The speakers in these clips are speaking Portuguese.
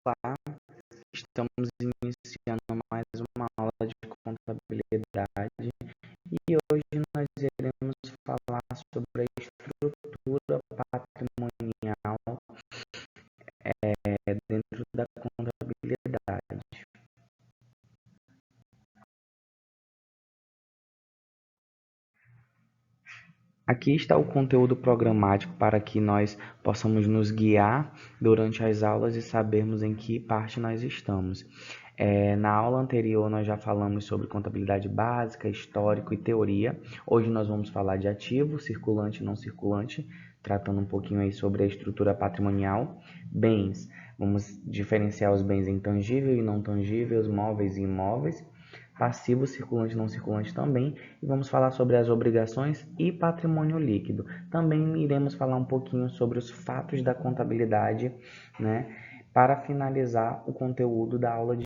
Olá, estamos iniciando mais uma aula de contabilidade e hoje nós iremos falar sobre a estrutura patrimonial dentro da contabilidade. Aqui está o conteúdo programático para que nós possamos nos guiar durante as aulas e sabermos em que parte nós estamos. Na aula anterior nós já falamos sobre contabilidade básica, histórico e teoria. Hoje nós vamos falar de ativo, circulante e não circulante, tratando um pouquinho aí sobre a estrutura patrimonial. Bens, vamos diferenciar os bens em tangível e não tangíveis, móveis e imóveis. Passivo, circulante e não circulante também, e vamos falar sobre as obrigações e patrimônio líquido. Também iremos falar um pouquinho sobre os fatos da contabilidade, né, para finalizar o conteúdo da aula de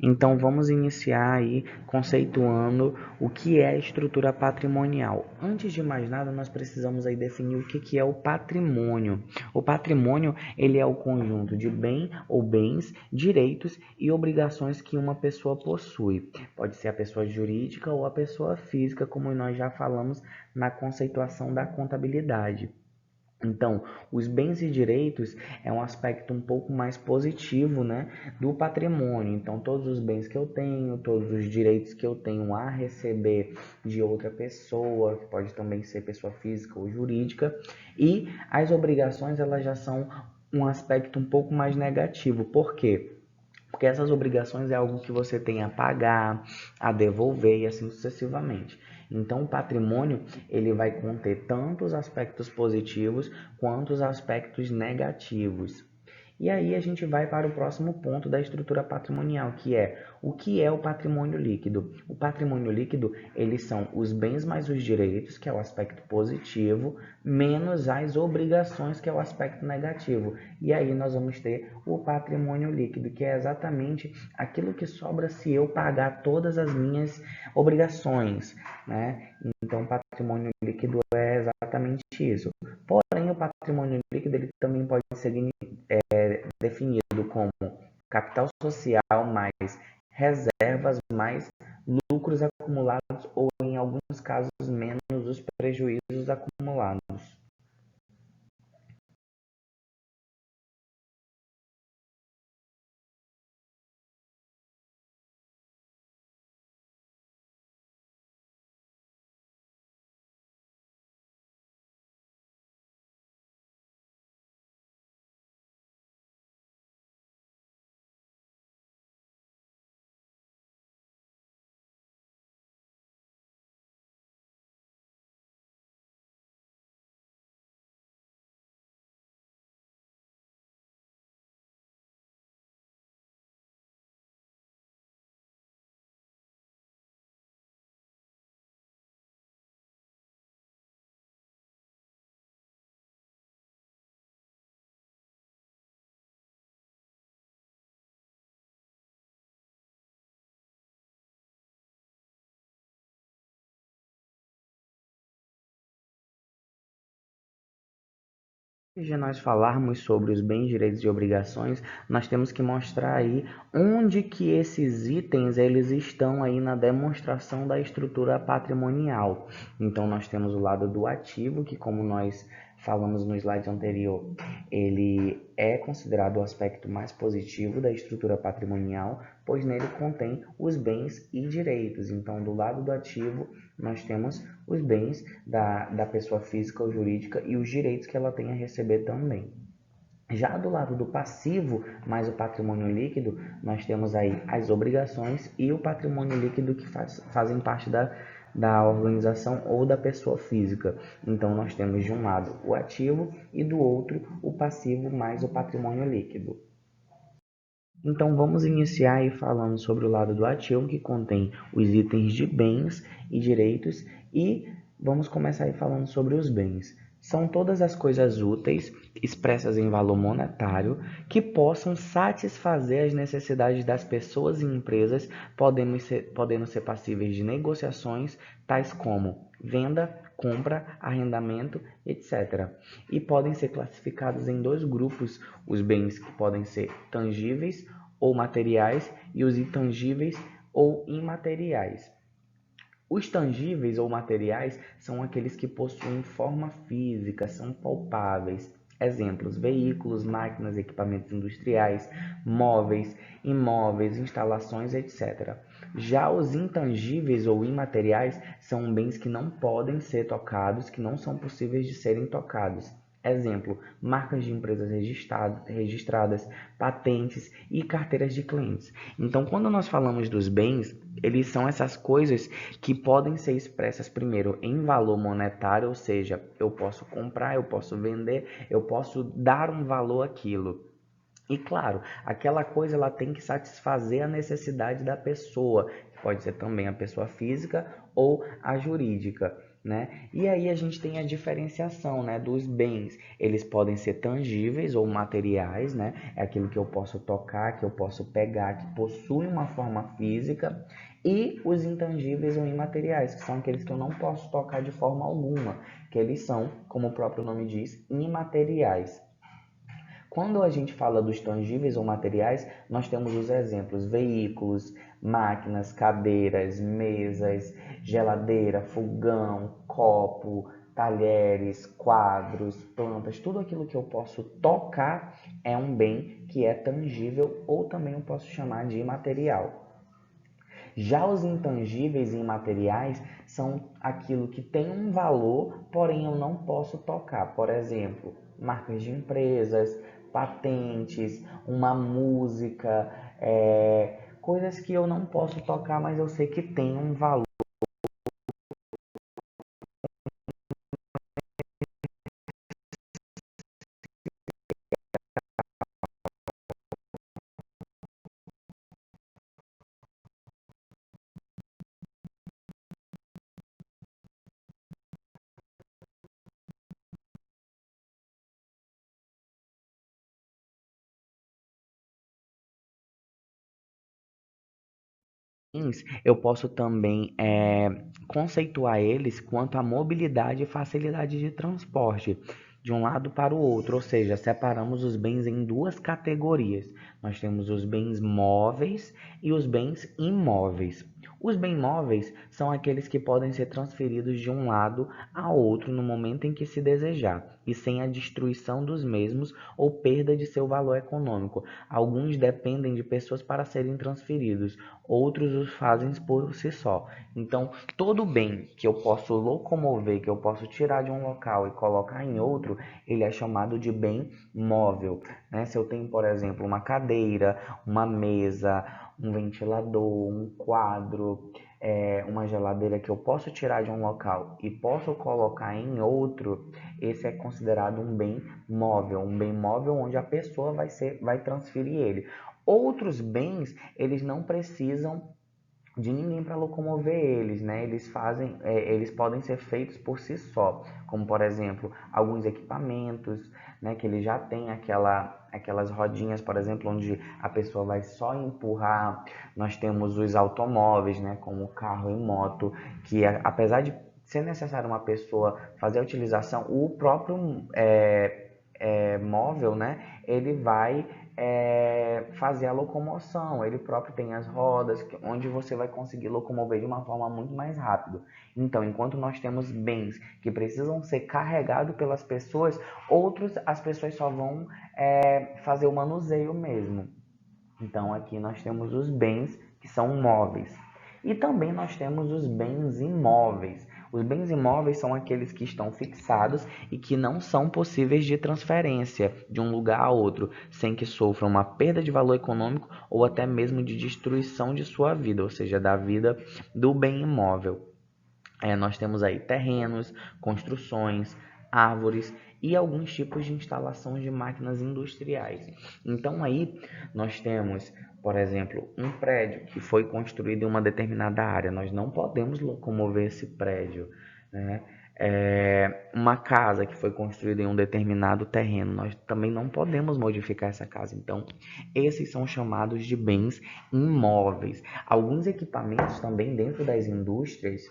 Então, vamos iniciar aí conceituando o que é a estrutura patrimonial. Antes de mais nada, nós precisamos aí definir o que é o patrimônio. O patrimônio, ele é o conjunto de bem ou bens, direitos e obrigações que uma pessoa possui. Pode ser a pessoa jurídica ou a pessoa física, como nós já falamos na conceituação da contabilidade. Então, os bens e direitos é um aspecto um pouco mais positivo, né, do patrimônio. Então, todos os bens que eu tenho, todos os direitos que eu tenho a receber de outra pessoa, que pode também ser pessoa física ou jurídica, e as obrigações, elas já são um aspecto um pouco mais negativo. Por quê? Porque essas obrigações é algo que você tem a pagar, a devolver e assim sucessivamente. Então, o patrimônio ele vai conter tanto os aspectos positivos quanto os aspectos negativos. E aí a gente vai para o próximo ponto da estrutura patrimonial, que é o que é o patrimônio líquido. O patrimônio líquido, eles são os bens mais os direitos, que é o aspecto positivo, menos as obrigações, que é o aspecto negativo. E aí nós vamos ter o patrimônio líquido, que é exatamente aquilo que sobra se eu pagar todas as minhas obrigações, né? Então, o patrimônio líquido é exatamente isso. Porém, o patrimônio líquido ele também pode ser definido como capital social mais reservas mais lucros acumulados ou, em alguns casos, menos os prejuízos acumulados. Antes de nós falarmos sobre os bens, direitos e obrigações, nós temos que mostrar aí onde que esses itens eles estão aí na demonstração da estrutura patrimonial. Então nós temos o lado do ativo, que como nós falamos no slide anterior, ele é considerado o aspecto mais positivo da estrutura patrimonial, pois nele contém os bens e direitos. Então, do lado do ativo, nós temos os bens da pessoa física ou jurídica e os direitos que ela tem a receber também. Já do lado do passivo, mais o patrimônio líquido, nós temos aí as obrigações e o patrimônio líquido que fazem parte da organização ou da pessoa física. Então, nós temos de um lado o ativo e do outro o passivo mais o patrimônio líquido. Então, vamos iniciar aí falando sobre o lado do ativo, que contém os itens de bens e direitos, e vamos começar aí falando sobre os bens. são todas as coisas úteis expressas em valor monetário que possam satisfazer as necessidades das pessoas e empresas, podendo ser passíveis de negociações, tais como venda, compra, arrendamento, etc. E podem ser classificados em dois grupos: os bens que podem ser tangíveis ou materiais e os intangíveis ou imateriais. Os tangíveis ou materiais são aqueles que possuem forma física, são palpáveis. Exemplos: veículos, máquinas, equipamentos industriais, móveis, imóveis, instalações, etc. Já os intangíveis ou imateriais são bens que não podem ser tocados, que não são possíveis de serem tocados. Exemplo: marcas de empresas registradas, patentes e carteiras de clientes. Então, quando nós falamos dos bens, eles são essas coisas que podem ser expressas primeiro em valor monetário, ou seja, eu posso comprar, eu posso vender, eu posso dar um valor àquilo. E claro, aquela coisa ela tem que satisfazer a necessidade da pessoa, que pode ser também a pessoa física ou a jurídica, né? E aí a gente tem a diferenciação, né, dos bens. Eles podem ser tangíveis ou materiais, né? É aquilo que eu posso tocar, que eu posso pegar, que possui uma forma física. E os intangíveis ou imateriais, que são aqueles que eu não posso tocar de forma alguma, que eles são, como o próprio nome diz, imateriais. Quando a gente fala dos tangíveis ou materiais, nós temos os exemplos: veículos, máquinas, cadeiras, mesas, geladeira, fogão, copo, talheres, quadros, plantas, tudo aquilo que eu posso tocar é um bem que é tangível ou também eu posso chamar de imaterial. Já os intangíveis e imateriais são aquilo que tem um valor, porém eu não posso tocar. Por exemplo, marcas de empresas, patentes, uma música, coisas que eu não posso tocar, mas eu sei que tem um valor. Eu posso também conceituar eles quanto à mobilidade e facilidade de transporte de um lado para o outro, ou seja, separamos os bens em duas categorias. Nós temos os bens móveis e os bens imóveis. Os bens móveis são aqueles que podem ser transferidos de um lado a outro no momento em que se desejar, e sem a destruição dos mesmos ou perda de seu valor econômico. Alguns dependem de pessoas para serem transferidos, outros os fazem por si só. Então, todo bem que eu posso locomover, que eu posso tirar de um local e colocar em outro, ele é chamado de bem móvel, né? Se eu tenho, por exemplo, uma cadeira, uma mesa, um ventilador, um quadro, uma geladeira que eu posso tirar de um local e posso colocar em outro, esse é considerado um bem móvel onde a pessoa vai transferir ele. Outros bens, eles não precisam de ninguém para locomover eles, né? Eles podem ser feitos por si só, como por exemplo alguns equipamentos, né? Que ele já tem aquelas rodinhas, por exemplo, onde a pessoa vai só empurrar. Nós temos os automóveis, né? Como carro e moto, que apesar de ser necessário uma pessoa fazer a utilização, o próprio móvel, né? Ele vai fazer a locomoção. Ele próprio tem as rodas, onde você vai conseguir locomover de uma forma muito mais rápida. Então, enquanto nós temos bens que precisam ser carregados pelas pessoas, outros as pessoas só vão fazer o manuseio mesmo. Então, aqui nós temos os bens que são móveis. E também nós temos os bens imóveis. Os bens imóveis são aqueles que estão fixados e que não são possíveis de transferência de um lugar a outro, sem que sofram uma perda de valor econômico ou até mesmo de destruição de sua vida, ou seja, da vida do bem imóvel. Nós temos aí terrenos, construções, árvores e alguns tipos de instalações de máquinas industriais. Então aí nós temos, por exemplo, um prédio que foi construído em uma determinada área. Nós não podemos locomover esse prédio, né? uma casa que foi construída em um determinado terreno, nós também não podemos modificar essa casa. Então, esses são chamados de bens imóveis. Alguns equipamentos também dentro das indústrias,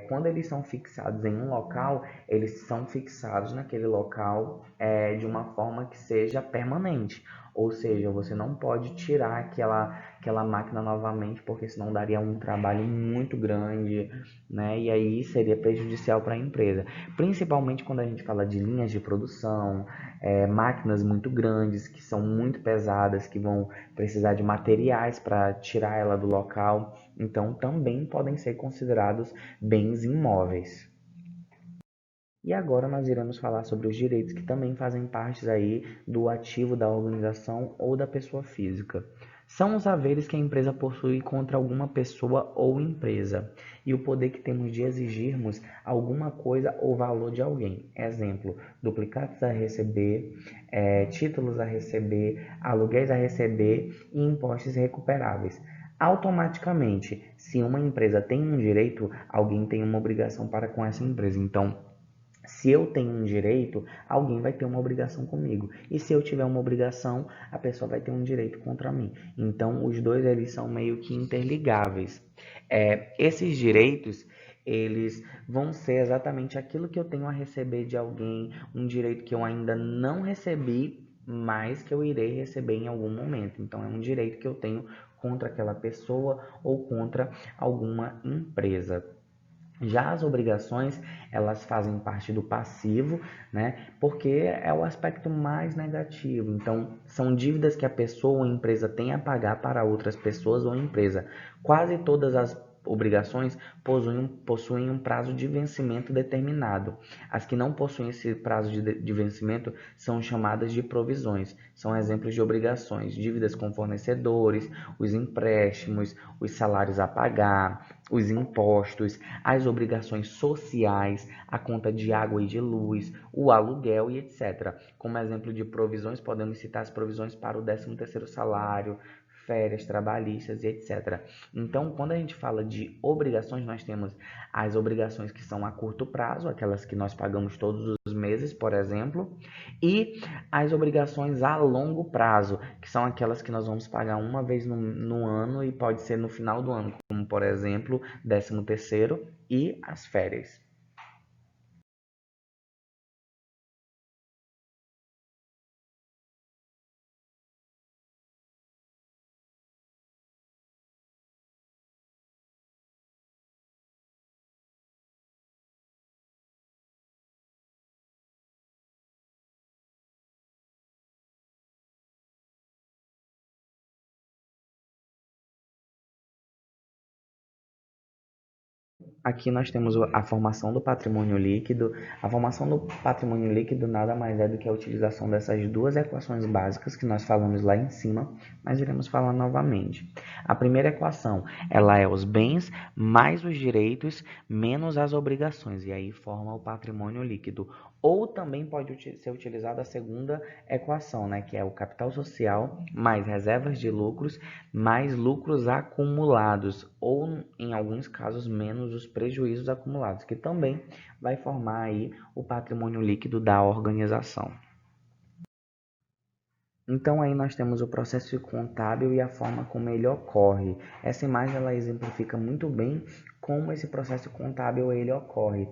quando eles são fixados em um local, eles são fixados naquele local de uma forma que seja permanente. Ou seja, você não pode tirar aquela máquina novamente, porque senão daria um trabalho muito grande, né? E aí seria prejudicial para a empresa. Principalmente quando a gente fala de linhas de produção, máquinas muito grandes, que são muito pesadas, que vão precisar de materiais para tirar ela do local. Então, também podem ser considerados bens imóveis. E agora nós iremos falar sobre os direitos que também fazem parte aí do ativo da organização ou da pessoa física. São os haveres que a empresa possui contra alguma pessoa ou empresa e o poder que temos de exigirmos alguma coisa ou valor de alguém. Exemplo, duplicados a receber, títulos a receber, aluguéis a receber e impostos recuperáveis. Automaticamente, se uma empresa tem um direito, alguém tem uma obrigação para com essa empresa. Então, se eu tenho um direito, alguém vai ter uma obrigação comigo. E se eu tiver uma obrigação, a pessoa vai ter um direito contra mim. Então, os dois eles são meio que interligáveis. Esses direitos, eles vão ser exatamente aquilo que eu tenho a receber de alguém, um direito que eu ainda não recebi, mas que eu irei receber em algum momento. Então, é um direito que eu tenho contra aquela pessoa ou contra alguma empresa. Já as obrigações, elas fazem parte do passivo, né? Porque é o aspecto mais negativo. Então, são dívidas que a pessoa ou a empresa tem a pagar para outras pessoas ou empresa. Quase todas as obrigações possuem um prazo de vencimento determinado. As que não possuem esse prazo de vencimento são chamadas de provisões. São exemplos de obrigações, dívidas com fornecedores, os empréstimos, os salários a pagar, os impostos, as obrigações sociais, a conta de água e de luz, o aluguel e etc. Como exemplo de provisões, podemos citar as provisões para o 13º salário, férias trabalhistas e etc. Então, quando a gente fala de obrigações, nós temos as obrigações que são a curto prazo, aquelas que nós pagamos todos os meses, por exemplo, e as obrigações a longo prazo, que são aquelas que nós vamos pagar uma vez no ano e pode ser no final do ano, como por exemplo, 13º e as férias. Aqui nós temos a formação do patrimônio líquido. A formação do patrimônio líquido nada mais é do que a utilização dessas duas equações básicas que nós falamos lá em cima, mas iremos falar novamente. A primeira equação, ela é os bens mais os direitos menos as obrigações, e aí forma o patrimônio líquido. Ou também pode ser utilizada a segunda equação, né, que é o capital social mais reservas de lucros mais lucros acumulados, ou em alguns casos menos os prejuízos acumulados, que também vai formar aí o patrimônio líquido da organização. Então aí nós temos o processo contábil e a forma como ele ocorre. Essa imagem ela exemplifica muito bem como esse processo contábil ele ocorre.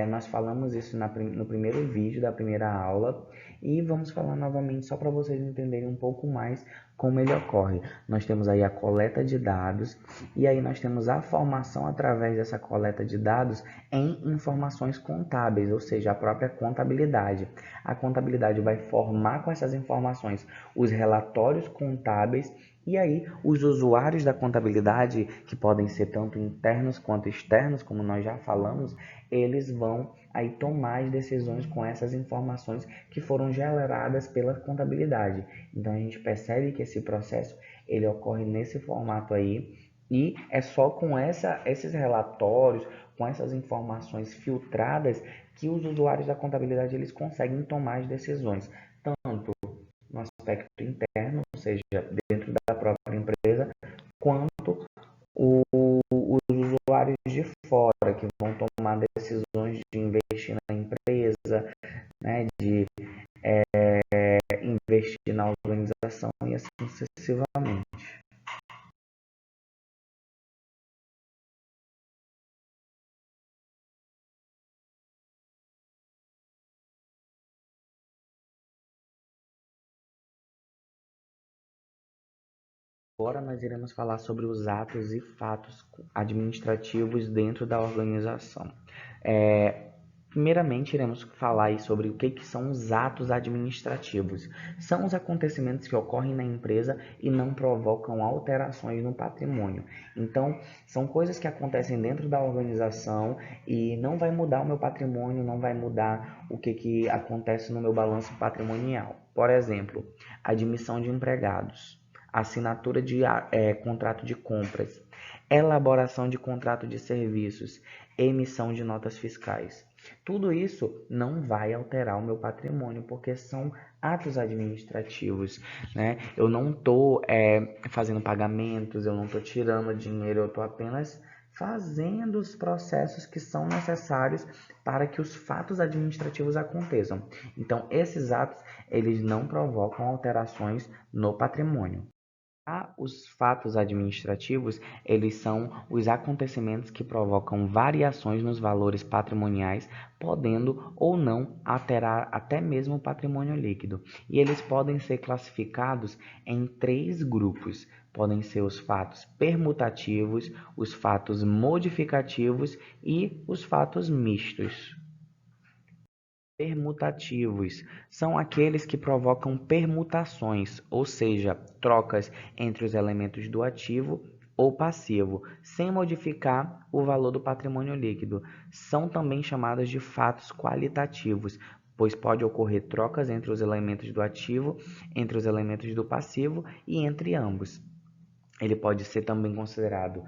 Nós falamos isso no primeiro vídeo da primeira aula e vamos falar novamente só para vocês entenderem um pouco mais como ele ocorre. Nós temos aí a coleta de dados e aí nós temos a formação através dessa coleta de dados em informações contábeis, ou seja, a própria contabilidade. A contabilidade vai formar com essas informações os relatórios contábeis e aí os usuários da contabilidade, que podem ser tanto internos quanto externos, como nós já falamos, eles vão aí tomar as decisões com essas informações que foram geradas pela contabilidade. Então a gente percebe que esse processo ele ocorre nesse formato aí e é só com esses relatórios, com essas informações filtradas que os usuários da contabilidade eles conseguem tomar as decisões, tanto no aspecto interno, ou seja, dentro da própria empresa, quanto os usuários de fora, que vão tomar decisões Agora nós iremos falar sobre os atos e fatos administrativos dentro da organização. Primeiramente, iremos falar aí sobre o que são os atos administrativos. São os acontecimentos que ocorrem na empresa e não provocam alterações no patrimônio. Então, são coisas que acontecem dentro da organização e não vai mudar o meu patrimônio, não vai mudar o que acontece no meu balanço patrimonial. Por exemplo, admissão de empregados, assinatura de contrato de compras, elaboração de contrato de serviços, emissão de notas fiscais. Tudo isso não vai alterar o meu patrimônio, porque são atos administrativos, né? Eu não estou fazendo pagamentos, eu não estou tirando dinheiro, eu estou apenas fazendo os processos que são necessários para que os fatos administrativos aconteçam. Então, esses atos, eles não provocam alterações no patrimônio. Os fatos administrativos, eles são os acontecimentos que provocam variações nos valores patrimoniais, podendo ou não alterar até mesmo o patrimônio líquido. E eles podem ser classificados em três grupos. Podem ser os fatos permutativos, os fatos modificativos e os fatos mistos. Permutativos são aqueles que provocam permutações, ou seja, trocas entre os elementos do ativo ou passivo, sem modificar o valor do patrimônio líquido. São também chamados de fatos qualitativos, pois pode ocorrer trocas entre os elementos do ativo, entre os elementos do passivo e entre ambos. Ele pode ser também considerado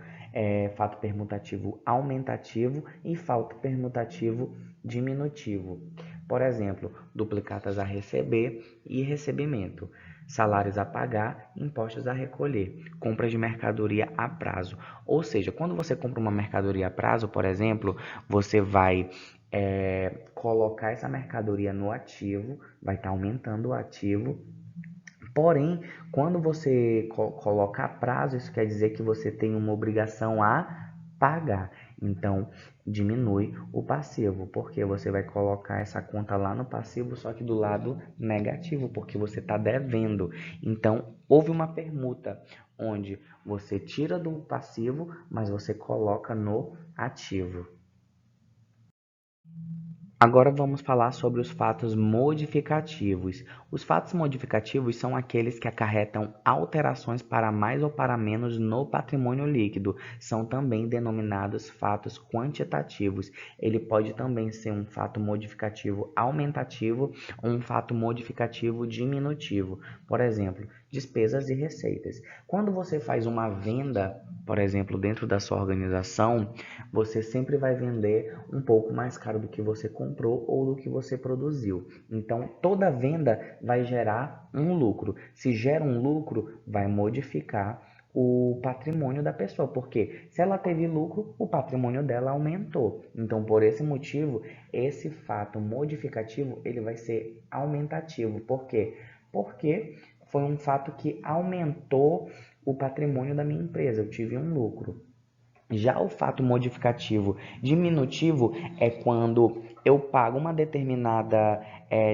fato permutativo aumentativo e fato permutativo diminutivo. Por exemplo, duplicatas a receber e recebimento, salários a pagar, impostos a recolher, compras de mercadoria a prazo. Ou seja, quando você compra uma mercadoria a prazo, por exemplo, você vai colocar essa mercadoria no ativo, vai estar aumentando o ativo. Porém, quando você coloca a prazo, isso quer dizer que você tem uma obrigação a pagar. Então, diminui o passivo, porque você vai colocar essa conta lá no passivo, só que do lado negativo, porque você está devendo. Então, houve uma permuta onde você tira do passivo, mas você coloca no ativo. Agora vamos falar sobre os fatos modificativos. Os fatos modificativos são aqueles que acarretam alterações para mais ou para menos no patrimônio líquido. São também denominados fatos quantitativos. Ele pode também ser um fato modificativo aumentativo ou um fato modificativo diminutivo. Por exemplo, despesas e receitas. Quando você faz uma venda, por exemplo, dentro da sua organização, você sempre vai vender um pouco mais caro do que você comprou ou do que você produziu. Então, toda venda vai gerar um lucro. Se gera um lucro, vai modificar o patrimônio da pessoa, porque se ela teve lucro, o patrimônio dela aumentou. Então, por esse motivo, esse fato modificativo, ele vai ser aumentativo. Por quê? Porque foi um fato que aumentou o patrimônio da minha empresa, eu tive um lucro. Já o fato modificativo diminutivo é quando eu pago uma determinada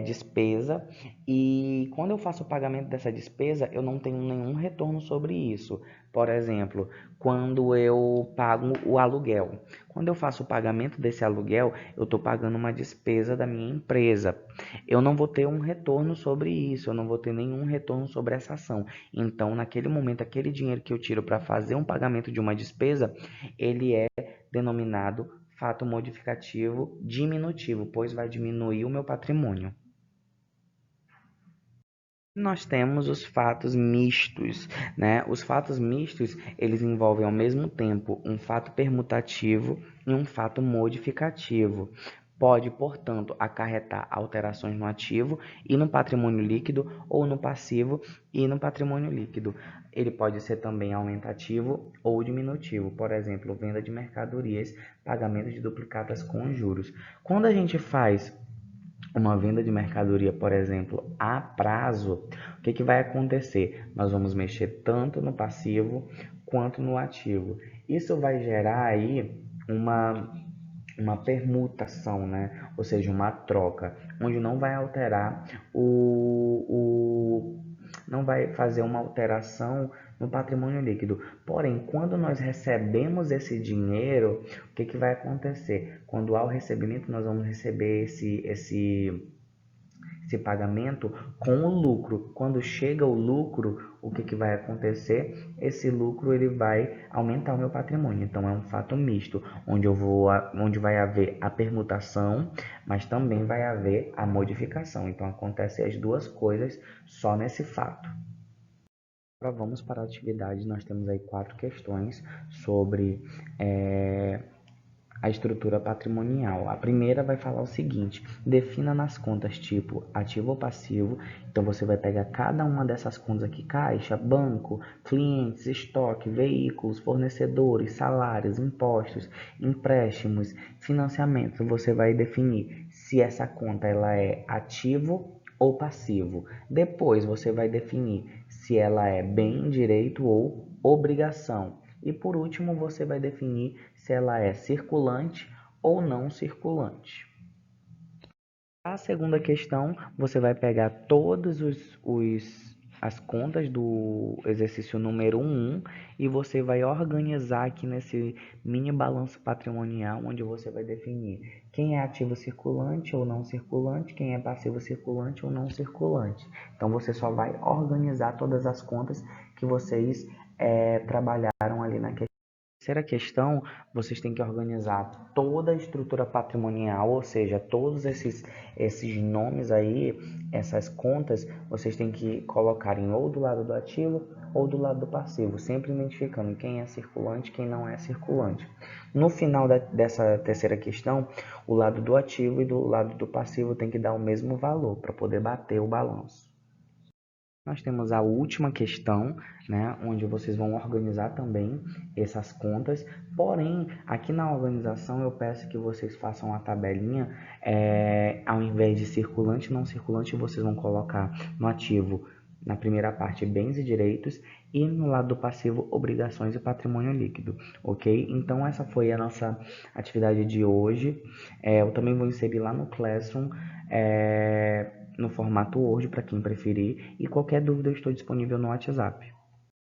despesa e quando eu faço o pagamento dessa despesa, eu não tenho nenhum retorno sobre isso. Por exemplo, quando eu pago o aluguel. Quando eu faço o pagamento desse aluguel, eu estou pagando uma despesa da minha empresa. Eu não vou ter um retorno sobre isso, eu não vou ter nenhum retorno sobre essa ação. Então, naquele momento, aquele dinheiro que eu tiro para fazer um pagamento de uma despesa, ele é denominado fato modificativo diminutivo, pois vai diminuir o meu patrimônio. Nós temos os fatos mistos, né? Os fatos mistos, eles envolvem ao mesmo tempo um fato permutativo e um fato modificativo. Pode, portanto, acarretar alterações no ativo e no patrimônio líquido ou no passivo e no patrimônio líquido. Ele pode ser também aumentativo ou diminutivo, por exemplo, venda de mercadorias, pagamento de duplicatas com juros. Quando a gente faz uma venda de mercadoria, por exemplo, a prazo, o que vai acontecer? Nós vamos mexer tanto no passivo quanto no ativo. Isso vai gerar aí uma permutação, né? Ou seja, uma troca, onde não vai alterar não vai fazer uma alteração no patrimônio líquido. Porém, quando nós recebemos esse dinheiro, o que vai acontecer? Quando há o recebimento, nós vamos receber esse pagamento com o lucro. Quando chega o lucro, o que vai acontecer? Esse lucro ele vai aumentar o meu patrimônio. Então é um fato misto, onde vai haver a permutação, mas também vai haver a modificação. Então acontecem as duas coisas só nesse fato. Agora vamos para a atividade. Nós temos aí 4 questões sobre a estrutura patrimonial. A primeira vai falar o seguinte: defina nas contas tipo ativo ou passivo. Então você vai pegar cada uma dessas contas aqui: caixa, banco, clientes, estoque, veículos, fornecedores, salários, impostos, empréstimos, financiamentos. Você vai definir se essa conta ela é ativo ou passivo. Depois você vai definir se ela é bem, direito ou obrigação. E por último, você vai definir se ela é circulante ou não circulante. A segunda questão, você vai pegar todas as contas do exercício número 1 e você vai organizar aqui nesse mini balanço patrimonial, onde você vai definir quem é ativo circulante ou não circulante, quem é passivo circulante ou não circulante. Então, você só vai organizar todas as contas que vocês trabalharam ali na questão. Terceira questão, vocês têm que organizar toda a estrutura patrimonial, ou seja, todos esses nomes aí, essas contas, vocês têm que colocar ou do lado do ativo ou do lado do passivo, sempre identificando quem é circulante e quem não é circulante. No final dessa terceira questão, o lado do ativo e do lado do passivo tem que dar o mesmo valor para poder bater o balanço. Nós temos a última questão, né, onde vocês vão organizar também essas contas. Porém, aqui na organização eu peço que vocês façam a tabelinha, ao invés de circulante e não circulante, vocês vão colocar no ativo, na primeira parte, bens e direitos, e no lado do passivo, obrigações e patrimônio líquido, ok? Então, essa foi a nossa atividade de hoje. Eu também vou inserir lá no Classroom, no formato Word para quem preferir, e qualquer dúvida eu estou disponível no WhatsApp.